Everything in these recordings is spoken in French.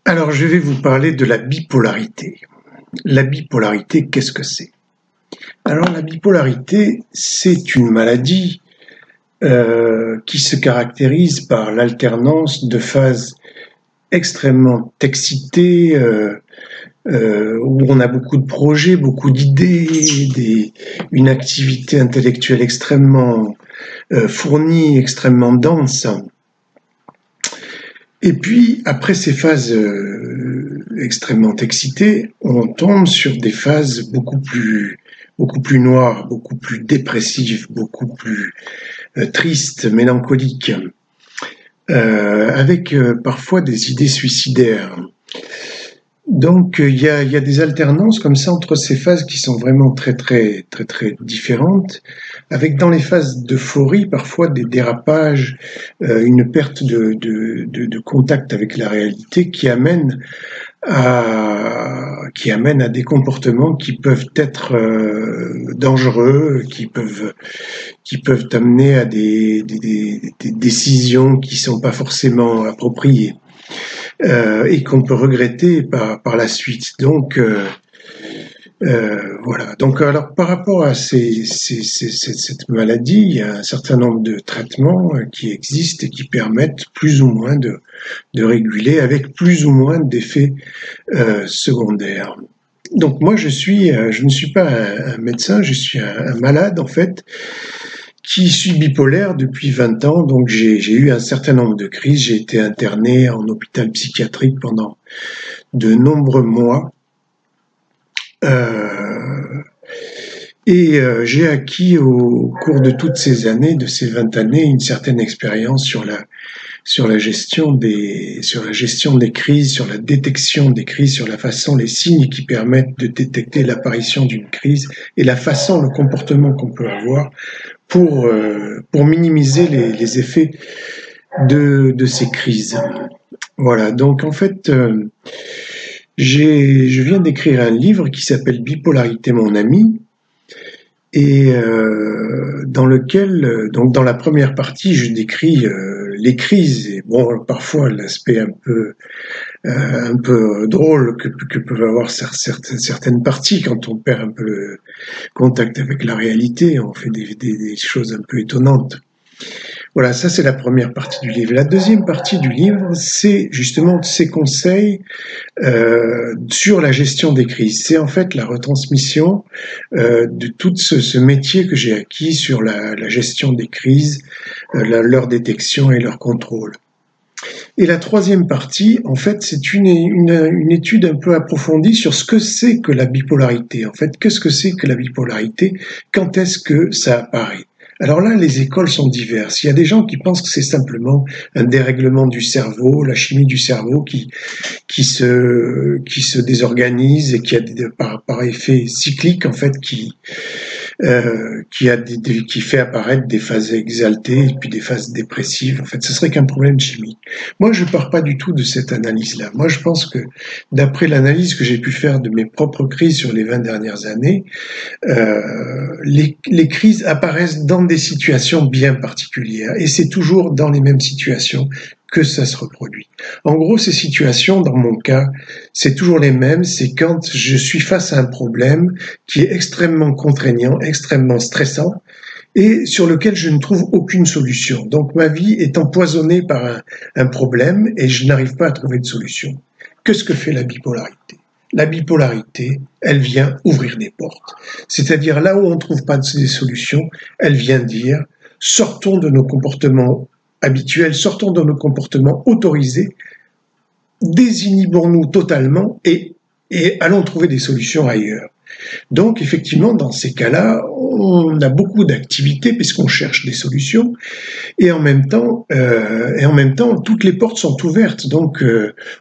Alors, je vais vous parler de la bipolarité. La bipolarité, qu'est-ce que c'est? Alors, la bipolarité, c'est une maladie qui se caractérise par l'alternance de phases extrêmement excitées, où on a beaucoup de projets, beaucoup d'idées, une activité intellectuelle extrêmement fournie, extrêmement dense. Et puis, après ces phases extrêmement excitées, on tombe sur des phases beaucoup plus noires, beaucoup plus dépressives, beaucoup plus tristes, mélancoliques, avec parfois des idées suicidaires. Donc, il y a des alternances comme ça entre ces phases qui sont vraiment très différentes, avec dans les phases d'euphorie parfois des dérapages, une perte de contact avec la réalité qui amène à des comportements qui peuvent être dangereux, qui peuvent amener à des décisions qui sont pas forcément appropriées. Et qu'on peut regretter par la suite. Donc voilà. Donc alors par rapport à cette maladie, il y a un certain nombre de traitements qui existent et qui permettent plus ou moins de réguler avec plus ou moins d'effets secondaires. Donc moi je ne suis pas un médecin, je suis un malade en fait, qui suis bipolaire depuis 20 ans, donc j'ai eu un certain nombre de crises, j'ai été interné en hôpital psychiatrique pendant de nombreux mois, j'ai acquis au cours de toutes ces années, de ces 20 années, une certaine expérience sur la gestion des crises, sur la détection des crises, sur la façon, les signes qui permettent de détecter l'apparition d'une crise et la façon, le comportement qu'on peut avoir pour minimiser les effets de ces crises. Voilà, donc en fait, je viens d'écrire un livre qui s'appelle Bipolarité mon ami, et dans lequel, donc dans la première partie, je décris les crises, et bon, parfois l'aspect un peu drôle que peuvent avoir certaines parties quand on perd un peu le contact avec la réalité, on fait des choses un peu étonnantes. Voilà, ça c'est la première partie du livre. La deuxième partie du livre, c'est justement ces conseils sur la gestion des crises. C'est en fait la retransmission de tout ce métier que j'ai acquis sur la gestion des crises, leur détection et leur contrôle. Et la troisième partie, en fait, c'est une étude un peu approfondie sur ce que c'est que la bipolarité. En fait, qu'est-ce que c'est que la bipolarité? Quand est-ce que ça apparaît? Alors là, les écoles sont diverses. Il y a des gens qui pensent que c'est simplement un dérèglement du cerveau, la chimie du cerveau qui se désorganise et qui a par effet cyclique, en fait, qui fait apparaître des phases exaltées et puis des phases dépressives. En fait, ce serait qu'un problème chimique. Moi, je pars pas du tout de cette analyse-là. Moi, je pense que, d'après l'analyse que j'ai pu faire de mes propres crises sur les 20 dernières années, les crises apparaissent dans des situations bien particulières. Et c'est toujours dans les mêmes situations que ça se reproduit. En gros, ces situations, dans mon cas, c'est toujours les mêmes. C'est quand je suis face à un problème qui est extrêmement contraignant, extrêmement stressant, et sur lequel je ne trouve aucune solution. Donc ma vie est empoisonnée par un problème et je n'arrive pas à trouver de solution. Qu'est-ce que fait la bipolarité? La bipolarité, elle vient ouvrir des portes. C'est-à-dire là où on ne trouve pas de solutions, elle vient dire sortons de nos comportements habituels, sortons de nos comportements autorisés, désinhibons-nous totalement et allons trouver des solutions ailleurs. Donc effectivement, dans ces cas-là, on a beaucoup d'activités puisqu'on cherche des solutions et en même temps, toutes les portes sont ouvertes. Donc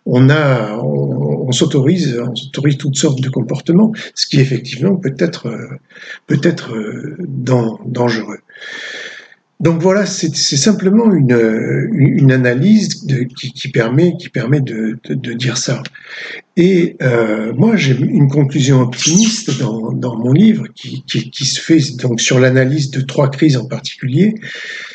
on s'autorise toutes sortes de comportements, ce qui effectivement peut être dangereux. Donc voilà, c'est simplement une analyse qui permet de dire ça. Et moi, j'ai une conclusion optimiste dans mon livre qui se fait donc sur l'analyse de 3 crises en particulier,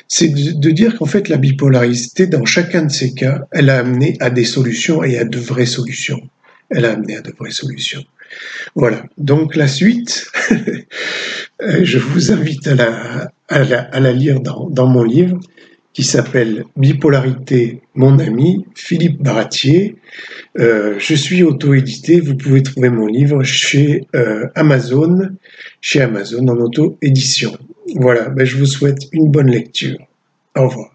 c'est de dire qu'en fait la bipolarité, dans chacun de ces cas, elle a amené à des solutions et à de vraies solutions. Elle a amené à de vraies solutions. Voilà, donc la suite, je vous invite à la lire dans mon livre qui s'appelle Bipolarité, mon ami, Philippe Baratier. Je suis auto-édité, vous pouvez trouver mon livre chez Amazon en auto-édition. Voilà, ben je vous souhaite une bonne lecture. Au revoir.